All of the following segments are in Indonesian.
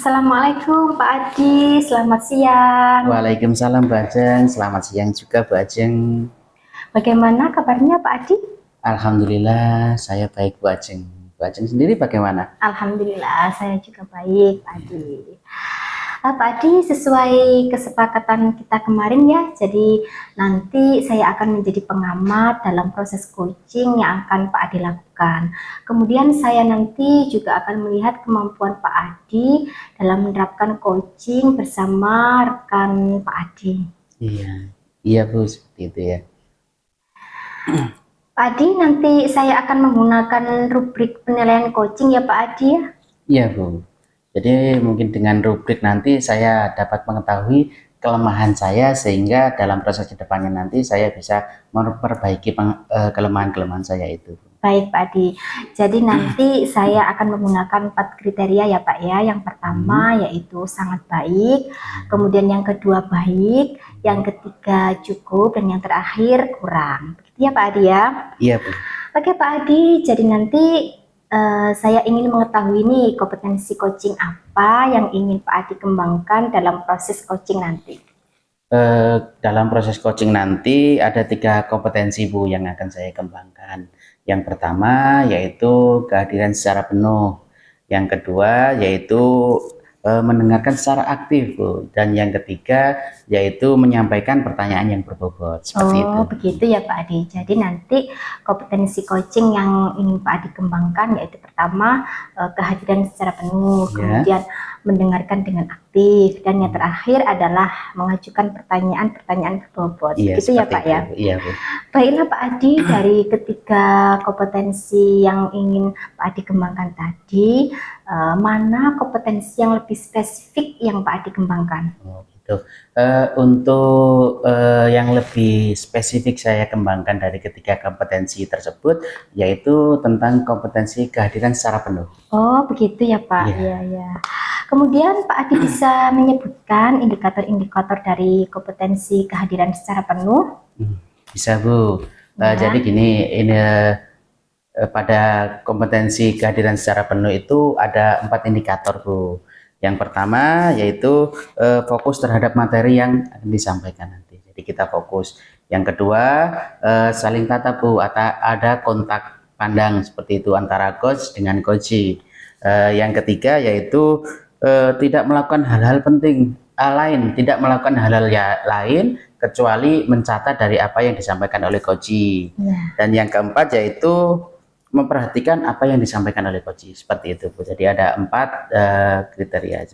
Assalamualaikum Pak Adi, selamat siang. Waalaikumsalam Bu Ajeng, selamat siang juga Bu Ajeng. Bagaimana kabarnya Pak Adi? Alhamdulillah saya baik Bu Ajeng. Bu Ajeng sendiri bagaimana? Alhamdulillah saya juga baik Pak Adi. Pak Adi, sesuai kesepakatan kita kemarin ya, jadi nanti saya akan menjadi pengamat dalam proses coaching yang akan Pak Adi lakukan. Kemudian saya nanti juga akan melihat kemampuan Pak Adi dalam menerapkan coaching bersama rekan Pak Adi. Iya Bu, seperti itu ya. Pak Adi, nanti saya akan menggunakan rubrik penilaian coaching ya Pak Adi ya? Iya Bu, jadi mungkin dengan rubrik nanti saya dapat mengetahui kelemahan saya sehingga dalam proses kedepannya nanti saya bisa memperbaiki kelemahan-kelemahan saya itu. Baik Pak Adi, jadi nanti saya akan menggunakan 4 kriteria ya Pak ya. Yang pertama yaitu sangat baik, kemudian yang kedua baik, yang ketiga cukup, dan yang terakhir kurang. Begitu ya Pak Adi ya? Iya Bu. Oke Pak Adi, jadi nanti saya ingin mengetahui nih kompetensi coaching apa yang ingin Pak Adi kembangkan dalam proses coaching nanti. Dalam proses coaching nanti ada 3 kompetensi Bu yang akan saya kembangkan. Yang pertama yaitu kehadiran secara penuh. Yang kedua yaitu mendengarkan secara aktif Bu. Dan yang ketiga yaitu menyampaikan pertanyaan yang berbobot. Seperti itu. Begitu ya Pak Adi. Jadi nanti kompetensi coaching yang ingin Pak Adi kembangkan yaitu pertama kehadiran secara penuh, kemudian mendengarkan dengan aktif, dan yang terakhir adalah mengajukan pertanyaan-pertanyaan berbobot. Gitu ya Pak ya? Iya Bu. Baiklah Pak Adi, dari ketiga kompetensi yang ingin Pak Adi kembangkan tadi, mana kompetensi yang lebih spesifik yang Pak Adi kembangkan? Untuk yang lebih spesifik saya kembangkan dari ketiga kompetensi tersebut yaitu tentang kompetensi kehadiran secara penuh. Oh begitu ya Pak. Iya. Kemudian Pak Adi bisa menyebutkan indikator-indikator dari kompetensi kehadiran secara penuh? Bisa Bu. Jadi gini, ini pada kompetensi kehadiran secara penuh itu ada 4 indikator Bu. Yang pertama yaitu fokus terhadap materi yang akan disampaikan nanti. Jadi kita fokus. Yang kedua saling tatap Bu, ada kontak pandang seperti itu antara coach dengan coachee. Yang ketiga yaitu tidak melakukan hal-hal penting tidak melakukan hal-hal lain kecuali mencatat dari apa yang disampaikan oleh coachee. Dan yang keempat yaitu memperhatikan apa yang disampaikan oleh coachee. Seperti itu Bu. Jadi ada 4 kriteria.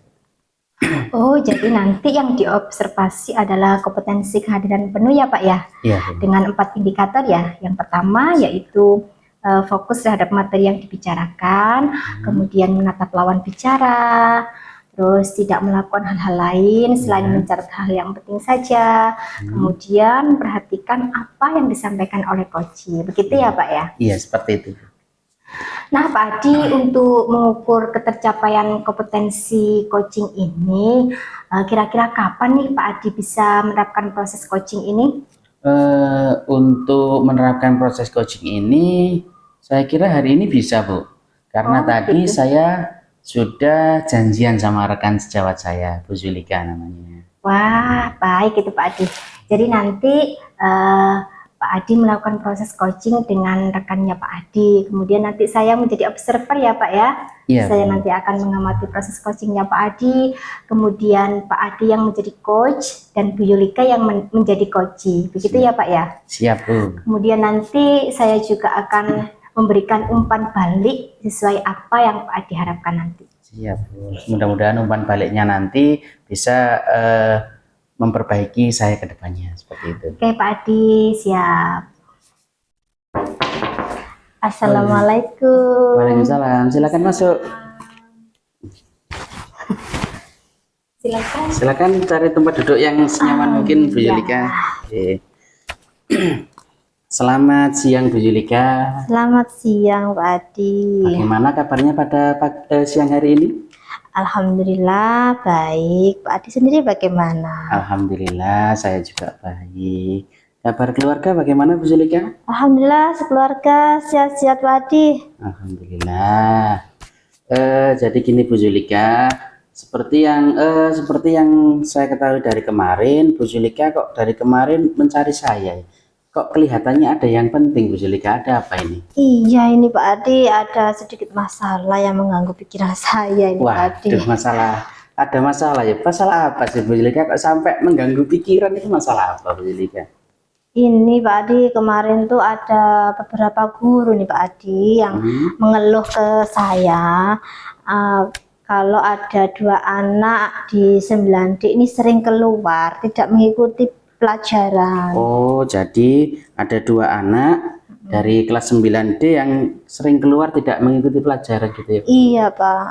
Oh, jadi nanti yang diobservasi adalah kompetensi kehadiran penuh ya Pak ya? Iya. Dengan 4 indikator ya. Yang pertama yaitu fokus terhadap materi yang dibicarakan, kemudian menatap lawan bicara, terus tidak melakukan hal-hal lain selain mencatat hal yang penting saja, kemudian perhatikan apa yang disampaikan oleh coachee. Begitu ya Pak ya? Iya, seperti itu. Nah Pak Adi, untuk mengukur ketercapaian kompetensi coaching ini, kira-kira kapan nih Pak Adi bisa menerapkan proses coaching ini? Untuk menerapkan proses coaching ini saya kira hari ini bisa Bu, karena tadi saya sudah janjian sama rekan sejawat saya, Bu Zulika namanya. Wah, baik itu Pak Adi. Jadi nanti Pak Adi melakukan proses coaching dengan rekannya Pak Adi. Kemudian nanti saya menjadi observer ya Pak ya. Iya, saya nanti akan mengamati proses coachingnya Pak Adi. Kemudian Pak Adi yang menjadi coach dan Bu Yulika yang menjadi coachee. Begitu ya Pak ya? Siap Bu. Kemudian nanti saya juga akan memberikan umpan balik sesuai apa yang Pak Adi harapkan nanti. Siap Bu. Mudah-mudahan umpan baliknya nanti bisa memperbaiki saya ke depannya, seperti itu. Oke Pak Adi, siap. Assalamualaikum. Waalaikumsalam. Silakan masuk. Silakan cari tempat duduk yang senyaman mungkin Bu Yulika. Selamat siang Bu Yulika. Selamat siang Pak Adi. Bagaimana kabarnya pada siang hari ini? Alhamdulillah baik. Pak Adi sendiri bagaimana? Alhamdulillah saya juga baik. Kabar keluarga bagaimana Bu Zulika? Alhamdulillah sekeluarga sehat-sehat Pak Adi. Alhamdulillah. Jadi gini Bu Zulika, Seperti yang saya ketahui dari kemarin, Bu Zulika kok dari kemarin mencari saya. Kok kelihatannya ada yang penting, Bu Zulika? Ada apa ini? Iya ini Pak Adi, ada sedikit masalah yang mengganggu pikiran saya ini Pak Adi. Waduh, ada masalah ya. Masalah apa sih, Bu Zulika? Kok sampai mengganggu pikiran itu masalah apa, Bu Zulika? Ini Pak Adi, kemarin tuh ada beberapa guru nih Pak Adi yang mengeluh ke saya, kalau ada 2 anak di 9D ini sering keluar, tidak mengikuti pelajaran. Oh, jadi ada 2 anak dari kelas 9D yang sering keluar tidak mengikuti pelajaran gitu ya? Iya Pak.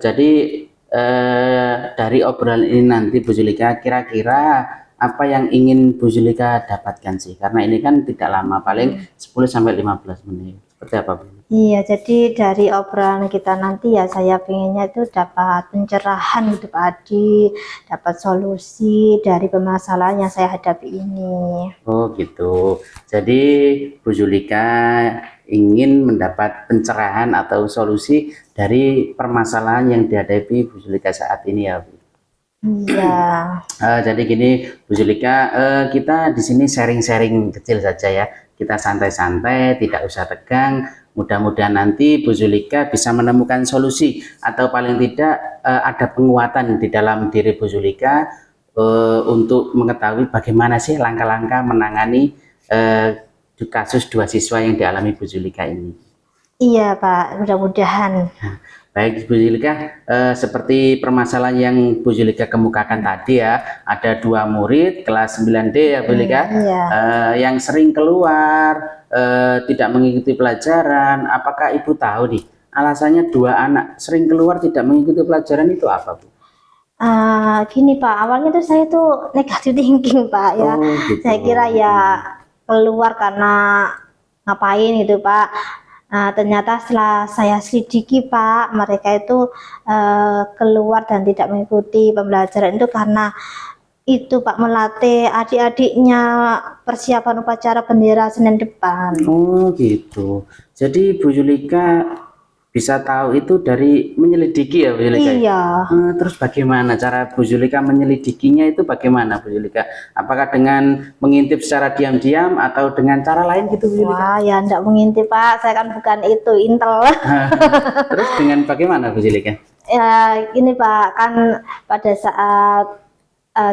Jadi dari obrolan ini nanti Bu Zulika, kira-kira apa yang ingin Bu Zulika dapatkan sih? Karena ini kan tidak lama, paling 10-15 menit. Seperti apa, Bu? Iya, jadi dari obrolan kita nanti ya saya pengennya itu dapat pencerahan gitu Pak Adi, dapat solusi dari permasalahan yang saya hadapi ini. Oh gitu. Jadi Bu Zulika ingin mendapat pencerahan atau solusi dari permasalahan yang dihadapi Bu Zulika saat ini ya, Bu. Iya. Jadi gini, Bu Zulika, kita di sini sharing-sharing kecil saja ya. Kita santai-santai, tidak usah tegang. Mudah-mudahan nanti Bu Zulika bisa menemukan solusi atau paling tidak ada penguatan di dalam diri Bu Zulika untuk mengetahui bagaimana sih langkah-langkah menangani kasus 2 siswa yang dialami Bu Zulika ini. Iya Pak, mudah-mudahan. Baik Bu Zulika, seperti permasalahan yang Bu Zulika kemukakan tadi ya, ada 2 murid kelas 9D ya Bu Zulika, Iya. yang sering keluar, tidak mengikuti pelajaran. Apakah Ibu tahu nih, alasannya 2 anak sering keluar tidak mengikuti pelajaran itu apa Bu? Gini Pak, awalnya tuh saya tuh negatif thinking Pak ya. Oh, gitu. Saya kira ya keluar karena ngapain gitu Pak. Nah, ternyata setelah saya selidiki Pak, mereka itu keluar dan tidak mengikuti pembelajaran itu karena itu Pak, melatih adik-adiknya persiapan upacara bendera Senin depan. Oh gitu. Jadi Bu Zulika bisa tahu itu dari menyelidiki ya Bu Zulika? Iya. Terus bagaimana cara Bu Zulika menyelidikinya itu bagaimana Bu Zulika? Apakah dengan mengintip secara diam-diam atau dengan cara lain gitu Bu Zulika? Wah, ya enggak mengintip Pak, saya kan bukan itu intel. Terus dengan bagaimana Bu Zulika? Ya ini Pak, kan pada saat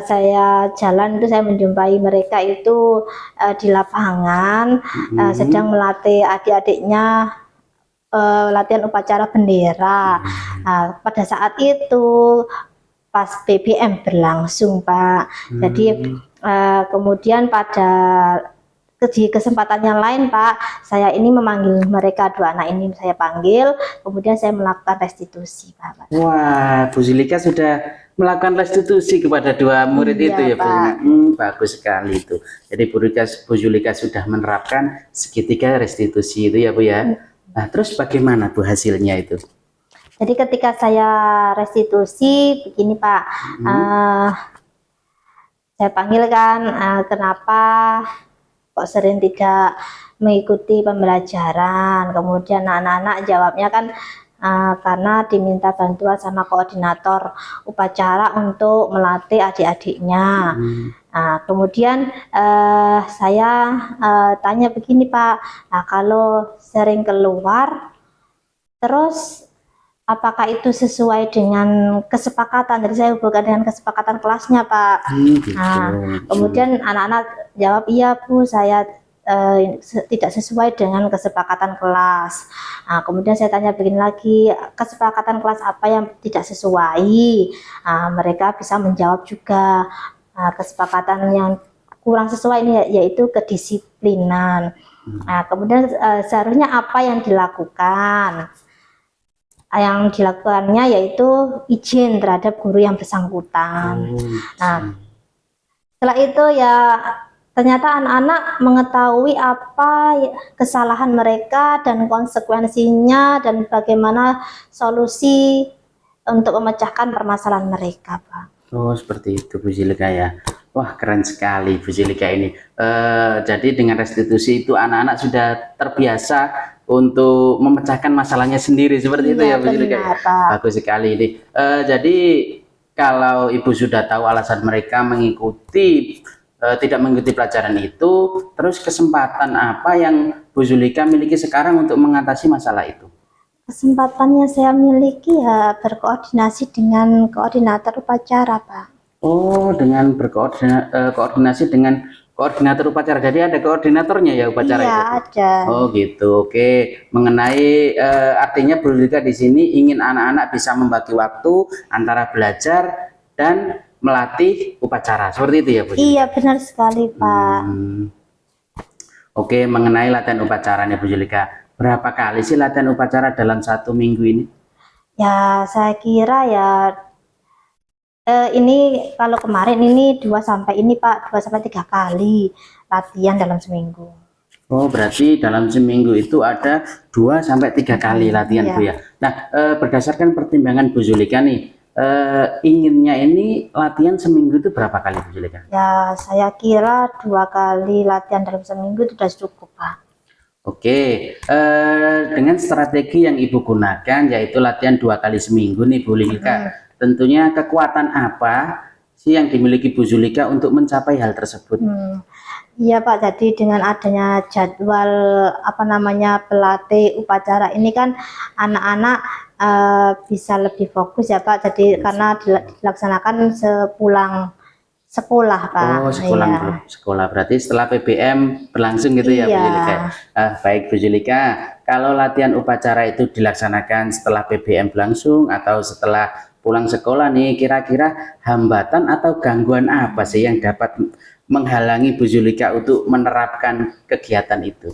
saya jalan itu saya menjumpai mereka itu di lapangan sedang melatih adik-adiknya latihan upacara bendera. Pada saat itu pas BBM berlangsung Pak. Jadi kemudian pada di kesempatan yang lain Pak, saya ini memanggil mereka 2 anak ini, saya panggil, kemudian saya melakukan restitusi Pak. Wah, Bu Zulika sudah melakukan restitusi kepada 2 murid itu ya Bu. Bagus sekali itu. Jadi Bu Zulika sudah menerapkan segitiga restitusi itu ya Bu ya. Nah, terus bagaimana Bu hasilnya itu? Jadi ketika saya restitusi begini Pak, saya panggil kan, kenapa kok sering tidak mengikuti pembelajaran. Kemudian anak-anak jawabnya kan karena diminta bantuan sama koordinator upacara untuk melatih adik-adiknya. Kemudian saya tanya begini Pak, kalau sering keluar terus apakah itu sesuai dengan kesepakatan? Jadi saya hubungkan dengan kesepakatan kelasnya Pak. Gitu. Kemudian anak-anak jawab, iya Bu, saya tidak sesuai dengan kesepakatan kelas. Kemudian saya tanya begini lagi, kesepakatan kelas apa yang tidak sesuai? Mereka bisa menjawab juga. Kesepakatan yang kurang sesuai ini yaitu kedisiplinan. Kemudian seharusnya apa yang dilakukan? Yang dilakukannya yaitu izin terhadap guru yang bersangkutan. Setelah itu ya ternyata anak-anak mengetahui apa kesalahan mereka dan konsekuensinya dan bagaimana solusi untuk memecahkan permasalahan mereka Pak. Oh, seperti itu Bu Zulika ya. Wah, keren sekali Bu Zulika ini. Jadi dengan restitusi itu anak-anak sudah terbiasa untuk memecahkan masalahnya sendiri seperti itu ya Iya, Bu Julika. benar, Pak. Bagus sekali ini. Jadi kalau Ibu sudah tahu alasan mereka mengikuti tidak mengikuti pelajaran itu, terus kesempatan apa yang Bu Julika miliki sekarang untuk mengatasi masalah itu? Kesempatan yang saya miliki ya berkoordinasi dengan koordinator upacara, Pak. Oh, dengan koordinasi dengan koordinator upacara. Jadi ada koordinatornya ya upacara Iya, itu. ada. Oh gitu. Oke. Mengenai artinya Bu Julika di sini ingin anak-anak bisa membagi waktu antara belajar dan melatih upacara. Seperti itu ya Bu Julika? Iya, benar sekali, Pak. Oke, mengenai latihan upacaranya Bu Julika. Berapa kali sih latihan upacara dalam 1 minggu ini? Ya, saya kira ya ini kalau kemarin ini 2 sampai ini Pak, 2 sampai 3 kali latihan dalam seminggu. Oh, berarti dalam seminggu itu ada 2 sampai 3 kali latihan Iya. Bu ya. Nah, berdasarkan pertimbangan Bu Julika nih, inginnya ini latihan seminggu itu berapa kali Bu Julika? Ya, saya kira 2 kali latihan dalam seminggu itu sudah cukup, Pak. Oke, dengan strategi yang Ibu gunakan yaitu latihan 2 kali seminggu nih Bu Julika. Tentunya kekuatan apa sih yang dimiliki Bu Julika untuk mencapai hal tersebut? Iya Pak, jadi dengan adanya jadwal pelatih upacara ini kan anak-anak bisa lebih fokus ya Pak. Jadi karena dilaksanakan sepulang sekolah Pak. Oh, sekolah berarti setelah PBM berlangsung gitu ya Bu Iya. Julika. Baik Bu Julika, kalau latihan upacara itu dilaksanakan setelah PBM berlangsung atau setelah pulang sekolah nih, kira-kira hambatan atau gangguan apa sih yang dapat menghalangi Bu Julika untuk menerapkan kegiatan itu?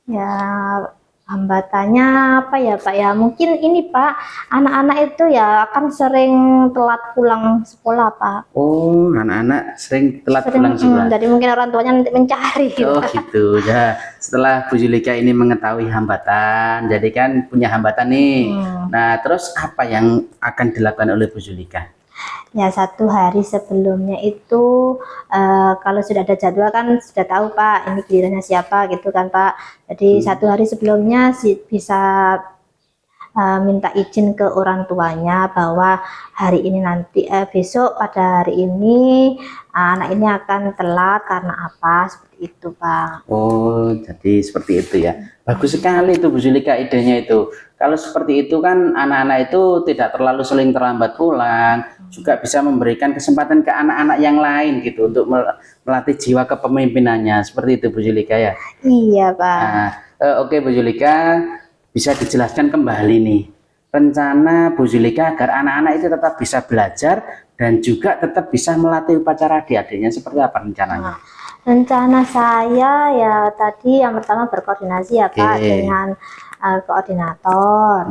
Ya, hambatannya apa ya Pak ya? Mungkin ini Pak, anak-anak itu ya akan sering telat pulang sekolah Pak. Oh, anak-anak sering telat pulang sekolah. Jadi mungkin orang tuanya nanti mencari. Oh gitu ya. Setelah Bu Julika ini mengetahui hambatan, jadi kan punya hambatan nih. Nah, terus apa yang akan dilakukan oleh Bu Julika? Ya 1 hari sebelumnya itu kalau sudah ada jadwal kan sudah tahu Pak ini gilirannya siapa gitu kan Pak. Jadi 1 hari sebelumnya bisa minta izin ke orang tuanya bahwa hari ini nanti besok pada hari ini anak ini akan telat karena apa seperti itu Pak. Oh, jadi seperti itu ya. Bagus sekali itu Bu Julika idenya itu. Kalau seperti itu kan anak-anak itu tidak terlalu sering terlambat pulang, juga bisa memberikan kesempatan ke anak-anak yang lain gitu untuk melatih jiwa kepemimpinannya. Seperti itu Bu Julika ya. Iya Pak. Nah, oke Bu Julika, bisa dijelaskan kembali nih rencana Bu Julika agar anak-anak itu tetap bisa belajar dan juga tetap bisa melatih upacara adik-adiknya seperti apa rencananya? Rencana saya ya tadi yang pertama berkoordinasi ya Pak dengan koordinator,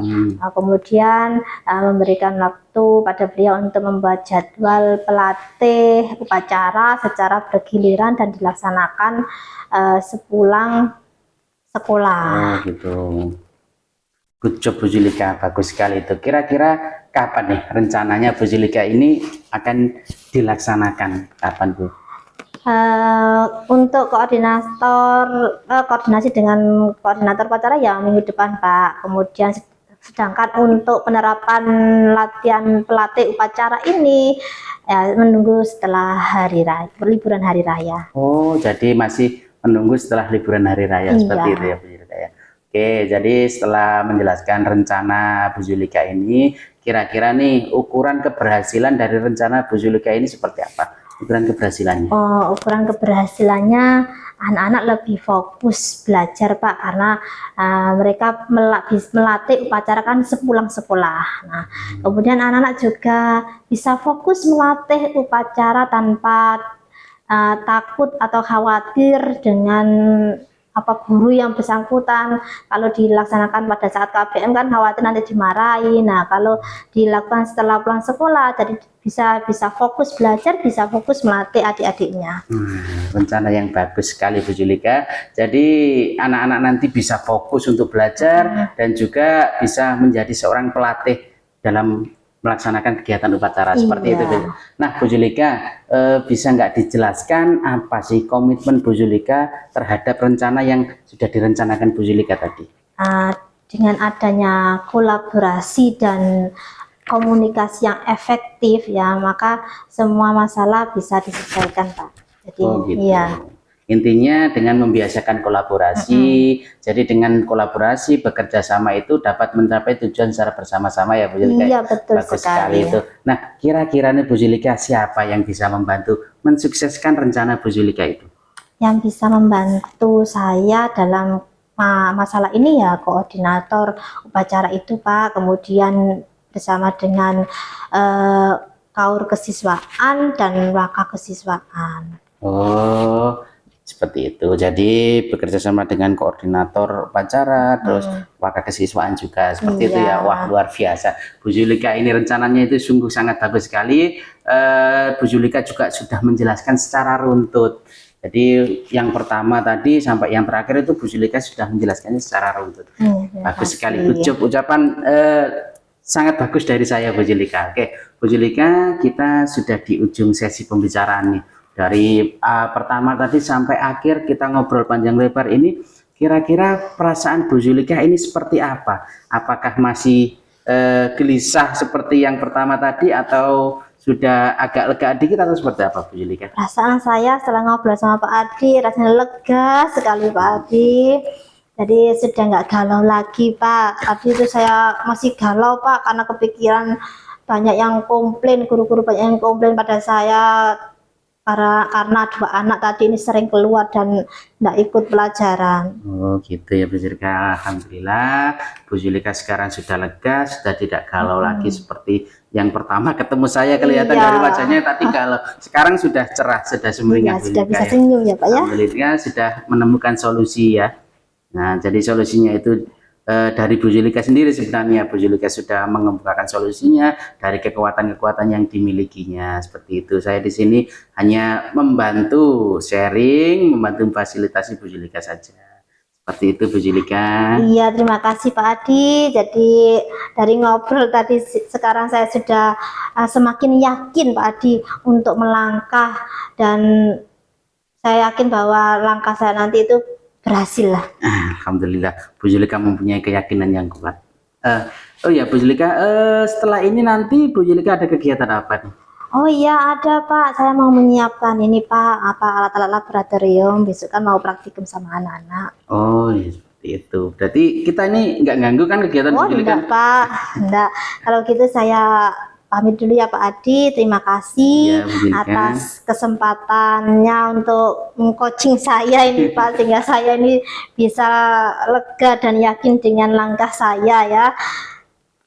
kemudian memberikan waktu pada beliau untuk membuat jadwal pelatih upacara secara bergiliran dan dilaksanakan sepulang sekolah. Oh gitu. Good job Bu Julika, bagus sekali itu. Kira-kira kapan nih rencananya Bu Julika ini akan dilaksanakan? Kapan Bu? Untuk koordinasi dengan koordinator upacara ya minggu depan Pak. Kemudian sedangkan untuk penerapan latihan pelatih upacara ini ya, menunggu setelah liburan hari raya. Oh, jadi masih menunggu setelah liburan hari raya seperti itu ya Bu Julika ya. Oke, jadi setelah menjelaskan rencana Bu Julika ini, kira-kira nih ukuran keberhasilan dari rencana Bu Julika ini seperti apa? Ukuran keberhasilannya? Oh, ukuran keberhasilannya anak-anak lebih fokus belajar Pak karena mereka melatih upacara kan sepulang sekolah. Nah, kemudian anak-anak juga bisa fokus melatih upacara tanpa takut atau khawatir dengan guru yang bersangkutan. Kalau dilaksanakan pada saat KBM kan khawatir nanti dimarahi. Nah, kalau dilakukan setelah pulang sekolah, jadi bisa fokus belajar, bisa fokus melatih adik-adiknya. Rencana yang bagus sekali Bu Julika. Jadi anak-anak nanti bisa fokus untuk belajar dan juga bisa menjadi seorang pelatih dalam melaksanakan kegiatan upacara seperti itu. Nah Bu Julika, bisa nggak dijelaskan apa sih komitmen Bu Julika terhadap rencana yang sudah direncanakan Bu Julika tadi? dengan adanya kolaborasi dan komunikasi yang efektif ya, maka semua masalah bisa diselesaikan, Pak. Jadi Oh gitu. iya. Intinya dengan membiasakan kolaborasi, jadi dengan kolaborasi bekerja sama itu dapat mencapai tujuan secara bersama-sama ya Bu Julika. Iya, betul Bagus sekali sekali itu. Nah, kira-kira nih Bu Julika, siapa yang bisa membantu mensukseskan rencana Bu Julika itu? Yang bisa membantu saya dalam masalah ini ya koordinator upacara itu, Pak, kemudian bersama dengan kaur kesiswaan dan waka kesiswaan. Oh, seperti itu. Jadi bekerja sama dengan koordinator upacara, terus waka kesiswaan juga seperti itu ya. Iya. Wah, luar biasa. Bu Julika ini rencananya itu sungguh sangat bagus sekali. Bu Julika juga sudah menjelaskan secara runtut. Jadi yang pertama tadi sampai yang terakhir itu Bu Julika sudah menjelaskannya secara runtut. Bagus sekali. Ucapan sangat bagus dari saya Bu Julika. Oke, Bu Julika, kita sudah di ujung sesi pembicaraan nih. Dari pertama tadi sampai akhir kita ngobrol panjang lebar ini, kira-kira perasaan Bu Julika ini seperti apa? Apakah masih gelisah seperti yang pertama tadi atau sudah agak lega dikit atau seperti apa Bu Julika? Perasaan saya setelah ngobrol sama Pak Adi rasanya lega sekali, Pak Adi. Jadi sudah nggak galau lagi, Pak. Tadi itu saya masih galau, Pak, karena kepikiran banyak yang komplain, guru-guru banyak yang komplain pada saya karena dua anak tadi ini sering keluar dan nggak ikut pelajaran. Oh gitu ya Bu Julika. Alhamdulillah Bu Julika sekarang sudah lega, sudah tidak galau lagi seperti yang pertama ketemu saya, kelihatan dari wajahnya tadi galau. Sekarang sudah cerah, sudah sumringah. Iya, sudah bisa senyum ya, Pak ya. Alhamdulillah sudah menemukan solusi ya. Nah, jadi solusinya itu dari Bu Julika sendiri sebenarnya. Bu Julika sudah mengemukakan solusinya dari kekuatan-kekuatan yang dimilikinya. Seperti itu. Saya di sini hanya membantu sharing, membantu fasilitasi Bu Julika saja. Seperti itu Bu Julika. Iya, terima kasih Pak Adi. Jadi dari ngobrol tadi sekarang saya sudah semakin yakin Pak Adi untuk melangkah, dan saya yakin bahwa langkah saya nanti itu berhasil lah. Alhamdulillah Bu Julika mempunyai keyakinan yang kuat. Oh ya Bu Julika, setelah ini nanti Bu Julika ada kegiatan apa nih? Oh iya ada Pak, saya mau menyiapkan ini Pak, alat-alat laboratorium, besok kan mau praktikum sama anak-anak. Oh ya, seperti itu. Berarti kita ini nggak ganggu kan kegiatan Bu Julika? Enggak Pak, enggak. Kalau gitu saya pamit dulu ya Pak Adi. Terima kasih atas kesempatannya untuk coaching saya ini Pak, sehingga saya ini bisa lega dan yakin dengan langkah saya ya.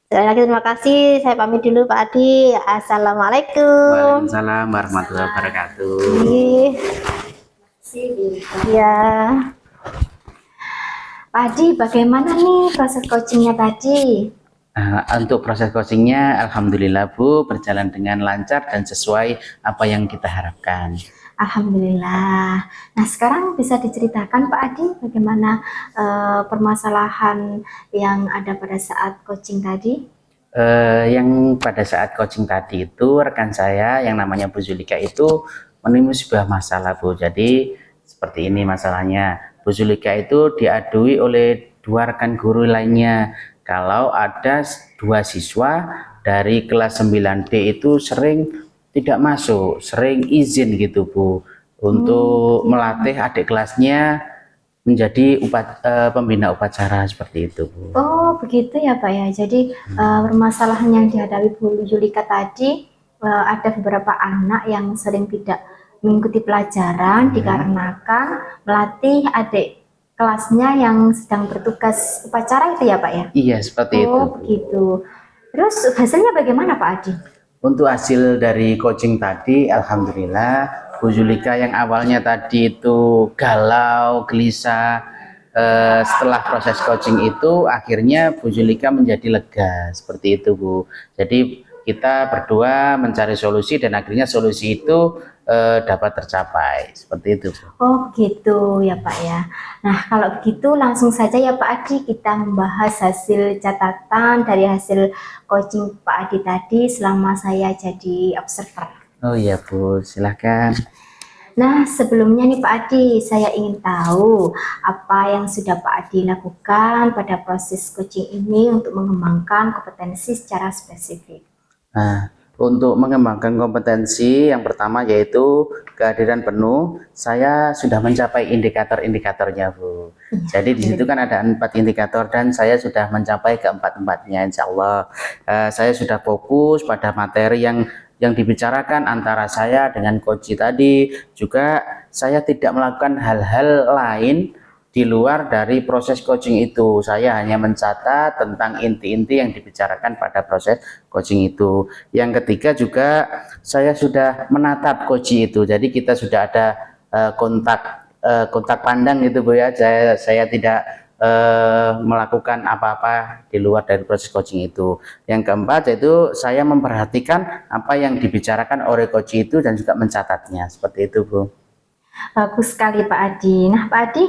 Terima kasih, saya pamit dulu Pak Adi. Assalamualaikum. Waalaikumsalam warahmatullahi wabarakatuh. Ya. Pak Adi, bagaimana nih proses coachingnya tadi? Untuk proses coachingnya, alhamdulillah Bu, berjalan dengan lancar dan sesuai apa yang kita harapkan. Alhamdulillah. Nah, sekarang bisa diceritakan Pak Adi bagaimana permasalahan yang ada pada saat coaching tadi? Yang pada saat coaching tadi itu rekan saya yang namanya Bu Julika itu menemui sebuah masalah Bu. Jadi seperti ini masalahnya. Bu Julika itu diadui oleh dua rekan guru lainnya. Kalau ada dua siswa dari kelas 9D itu sering tidak masuk, sering izin gitu Bu, untuk melatih adik kelasnya menjadi pembina upacara seperti itu Bu. Oh begitu ya Pak ya. Jadi permasalahan yang dihadapi Bu Julika tadi, ada beberapa anak yang sering tidak mengikuti pelajaran dikarenakan melatih adik kelasnya yang sedang bertugas upacara itu ya Pak ya? Iya seperti itu. Oh begitu. Terus hasilnya bagaimana Pak Adi? Untuk hasil dari coaching tadi, alhamdulillah Bu Julika yang awalnya tadi itu galau, gelisah, setelah proses coaching itu akhirnya Bu Julika menjadi lega, seperti itu Bu. Jadi kita berdua mencari solusi dan akhirnya solusi itu dapat tercapai, seperti itu Bu. Oh gitu ya Pak ya. Nah kalau begitu langsung saja ya Pak Adi kita membahas hasil catatan dari hasil coaching Pak Adi tadi selama saya jadi observer. Oh iya Bu, silahkan. Nah, sebelumnya nih Pak Adi, saya ingin tahu apa yang sudah Pak Adi lakukan pada proses coaching ini untuk mengembangkan kompetensi secara spesifik. Nah, untuk mengembangkan kompetensi yang pertama yaitu kehadiran penuh, saya sudah mencapai indikator-indikatornya, Bu. Jadi di situ kan ada 4 indikator dan saya sudah mencapai keempat-empatnya, insya Allah. Saya sudah fokus pada materi yang dibicarakan antara saya dengan coach tadi. Juga saya tidak melakukan hal-hal lain di luar dari proses coaching itu. Saya hanya mencatat tentang inti-inti yang dibicarakan pada proses coaching itu. Yang ketiga juga saya sudah menatap coach itu. Jadi kita sudah ada kontak pandang gitu Bu ya. Saya tidak melakukan apa-apa di luar dari proses coaching itu. Yang keempat yaitu saya memperhatikan apa yang dibicarakan oleh coach itu dan juga mencatatnya. Seperti itu Bu. Bagus sekali Pak Adi. Nah Pak Adi,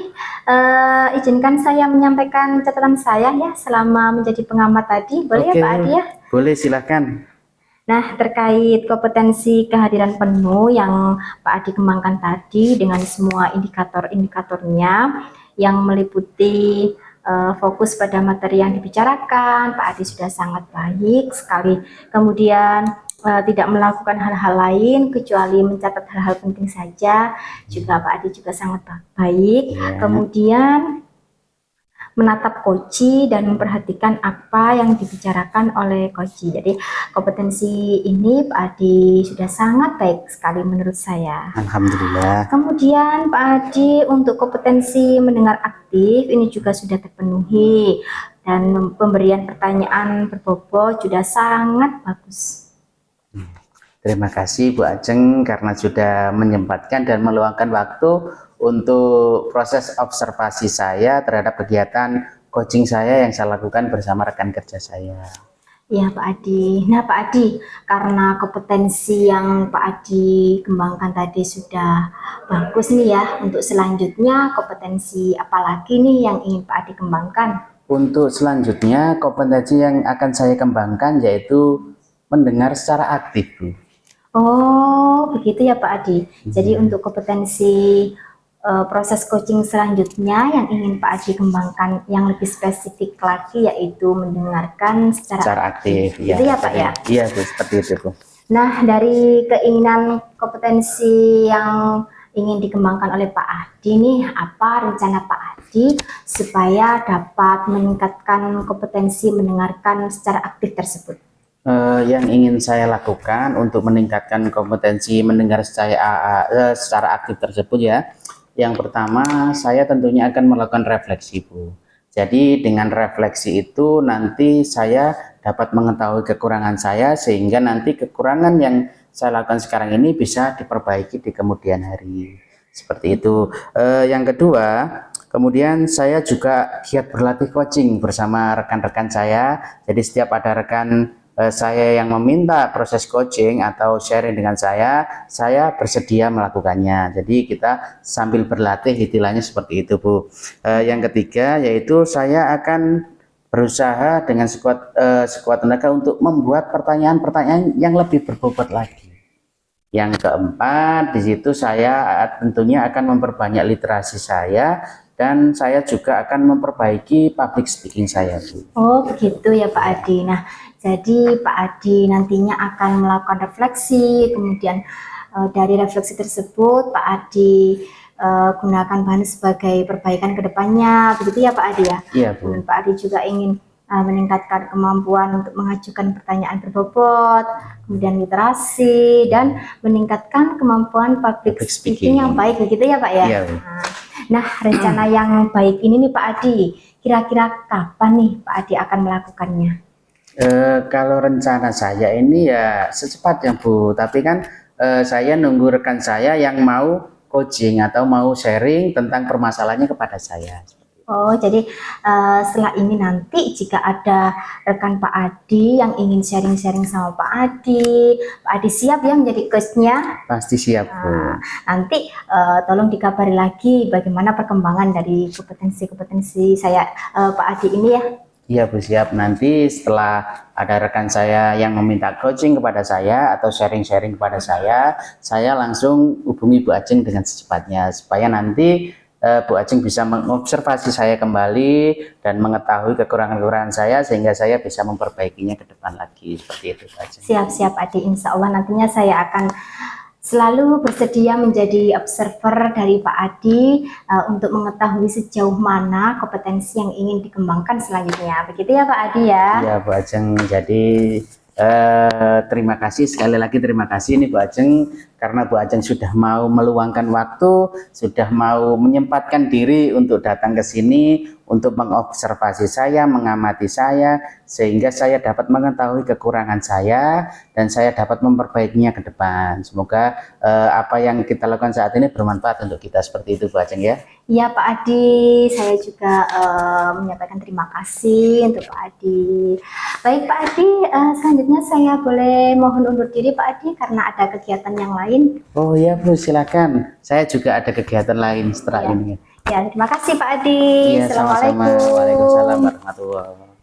izinkan saya menyampaikan catatan saya ya selama menjadi pengamat tadi. Boleh Oke, ya Pak Adi ya? boleh, silahkan. Nah, terkait kompetensi kehadiran penuh yang Pak Adi kembangkan tadi dengan semua indikator-indikatornya yang meliputi fokus pada materi yang dibicarakan, Pak Adi sudah sangat baik sekali. Kemudian tidak melakukan hal-hal lain kecuali mencatat hal-hal penting saja, juga Pak Adi juga sangat baik. Ya. Kemudian menatap koci dan memperhatikan apa yang dibicarakan oleh koci. Jadi kompetensi ini Pak Adi sudah sangat baik sekali menurut saya. Alhamdulillah. Kemudian Pak Adi untuk kompetensi mendengar aktif ini juga sudah terpenuhi dan pemberian pertanyaan berbobot sudah sangat bagus. Terima kasih Bu Ajeng karena sudah menyempatkan dan meluangkan waktu untuk proses observasi saya terhadap kegiatan coaching saya yang saya lakukan bersama rekan kerja saya. Ya Pak Adi. Nah Pak Adi, karena kompetensi yang Pak Adi kembangkan tadi sudah bagus nih ya, untuk selanjutnya kompetensi apa lagi nih yang ingin Pak Adi kembangkan? Untuk selanjutnya kompetensi yang akan saya kembangkan yaitu mendengar secara aktif Bu. Oh begitu ya Pak Adi. Jadi untuk kompetensi proses coaching selanjutnya yang ingin Pak Adi kembangkan yang lebih spesifik lagi yaitu mendengarkan secara aktif. Ya, gitu ya Pak ya? Iya Bu, seperti itu Bu. Nah dari keinginan kompetensi yang ingin dikembangkan oleh Pak Adi nih, apa rencana Pak Adi supaya dapat meningkatkan kompetensi mendengarkan secara aktif tersebut? Yang ingin saya lakukan untuk meningkatkan kompetensi mendengar secara aktif tersebut ya. Yang pertama, saya tentunya akan melakukan refleksi Bu. Jadi dengan refleksi itu nanti saya dapat mengetahui kekurangan saya sehingga nanti kekurangan yang saya lakukan sekarang ini bisa diperbaiki di kemudian hari. Seperti itu. Yang kedua, kemudian saya juga giat berlatih coaching bersama rekan-rekan saya. Jadi setiap ada rekan saya yang meminta proses coaching atau sharing dengan saya bersedia melakukannya. Jadi kita sambil berlatih, istilahnya seperti itu Bu. Yang ketiga yaitu saya akan berusaha dengan sekuat tenaga untuk membuat pertanyaan-pertanyaan yang lebih berbobot lagi. Yang keempat, di situ saya tentunya akan memperbanyak literasi saya dan saya juga akan memperbaiki public speaking saya Bu. Oh begitu ya Pak Adi. Nah jadi Pak Adi nantinya akan melakukan refleksi, kemudian dari refleksi tersebut Pak Adi gunakan bahan sebagai perbaikan ke depannya, begitu ya Pak Adi ya? Iya Bu. Dan Pak Adi juga ingin meningkatkan kemampuan untuk mengajukan pertanyaan berbobot, kemudian literasi, dan meningkatkan kemampuan public speaking yang baik, begitu ya Pak ya? Iya Bu. Nah rencana yang baik ini nih Pak Adi, kira-kira kapan nih Pak Adi akan melakukannya? Kalau rencana saya ini ya secepatnya Bu, tapi kan saya nunggu rekan saya yang mau coaching atau mau sharing tentang permasalahannya kepada saya. Oh, jadi setelah ini nanti jika ada rekan Pak Adi yang ingin sharing-sharing sama Pak Adi siap ya menjadi coachnya? Pasti siap Bu. Nanti tolong dikabari lagi bagaimana perkembangan dari kompetensi-kompetensi saya Pak Adi ini ya. Iya Bu, siap. Nanti setelah ada rekan saya yang meminta coaching kepada saya atau sharing-sharing kepada saya langsung hubungi Bu Ajeng dengan secepatnya supaya nanti Bu Ajeng bisa mengobservasi saya kembali dan mengetahui kekurangan-kekurangan saya sehingga saya bisa memperbaikinya ke depan lagi. Seperti itu Bu Ajeng. Siap-siap Adi, insya Allah nantinya saya akan selalu bersedia menjadi observer dari Pak Adi untuk mengetahui sejauh mana kompetensi yang ingin dikembangkan selanjutnya. Begitu ya Pak Adi ya? Ya Bu Ajeng, jadi terima kasih sekali lagi, terima kasih nih Bu Ajeng karena Bu Ajeng sudah mau meluangkan waktu, sudah mau menyempatkan diri untuk datang ke sini untuk mengobservasi saya, mengamati saya sehingga saya dapat mengetahui kekurangan saya dan saya dapat memperbaikinya ke depan. Semoga apa yang kita lakukan saat ini bermanfaat untuk kita, seperti itu Bu Ajeng ya. Iya Pak Adi, saya juga menyampaikan terima kasih untuk Pak Adi. Baik Pak Adi, selanjutnya saya boleh mohon undur diri Pak Adi karena ada kegiatan yang lain. Oh ya Bu, silakan. Saya juga ada kegiatan lain setelah Ya. ini. Ya, terima kasih Pak Adi. Iya, sama-sama. Assalamualaikum. Waalaikumsalam warahmatullahi wabarakatuh.